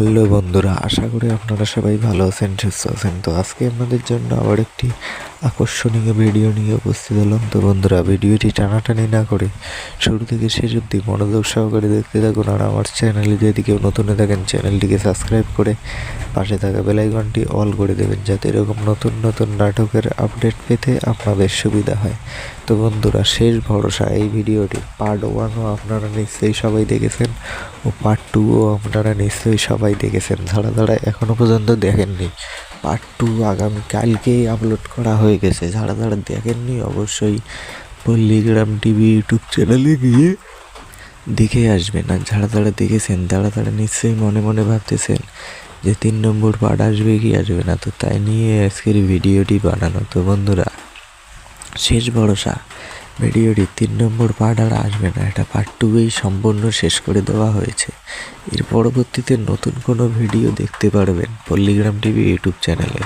Hello বন্ধুরা, আশা করি আপনারা সবাই ভালো আছেন, সুস্থ আছেন। তো আজকে আপনাদের জন্য আবার একটি আকর্ষণীয় ভিডিও নিয়ে উপস্থিত হলাম। তো বন্ধুরা, ভিডিওটি টানাটানি না করে শুরু থেকে শেষ অবধি মনোযোগ সহকারে দেখতে থাকুন। আর আমার চ্যানেলে যদি কেউ নতুন হয়ে থাকেন, চ্যানেলটিকে সাবস্ক্রাইব করে পাশে থাকা বেল আইকনটি অল করে দেবেন, যাতে এরকম নতুন নতুন নাটকের আপডেট পেতে আপনাদের সুবিধা হয়। তো বন্ধুরা, শেষ ভরসা এই ভিডিওটি পার্ট 1ও আপনারা নিশ্চয়ই সবাই দেখেছেন ও পার্ট 2ও আপনারা নিশ্চয়ই সবাই দেখেছেন। যারা এখনও পর্যন্ত দেখেননি, পার্ট 2 আগামীকালকেই আপলোড করা হয়ে গেছে। যারা দেখেননি অবশ্যই পল্লীগ্রাম টিভি ইউটিউব চ্যানেলে গিয়ে দেখে আসবেন। আর যারা দেখেছেন তারা নিশ্চয়ই মনে মনে ভাবতেছেন যে 3 নম্বর পার্ট আসবে কি আসবে না। তো তাই নিয়ে আজকের ভিডিওটি বানানো। তো বন্ধুরা, শেষ ভরসা ভিডিওটি 3 নম্বর পার্ট আর আসবে না, এটা পার্ট 2এই সম্পূর্ণ শেষ করে দেওয়া হয়েছে। এর পরবর্তীতে নতুন কোনো ভিডিও দেখতে পারবেন পল্লীগ্রাম টিভি ইউটিউব চ্যানেলে।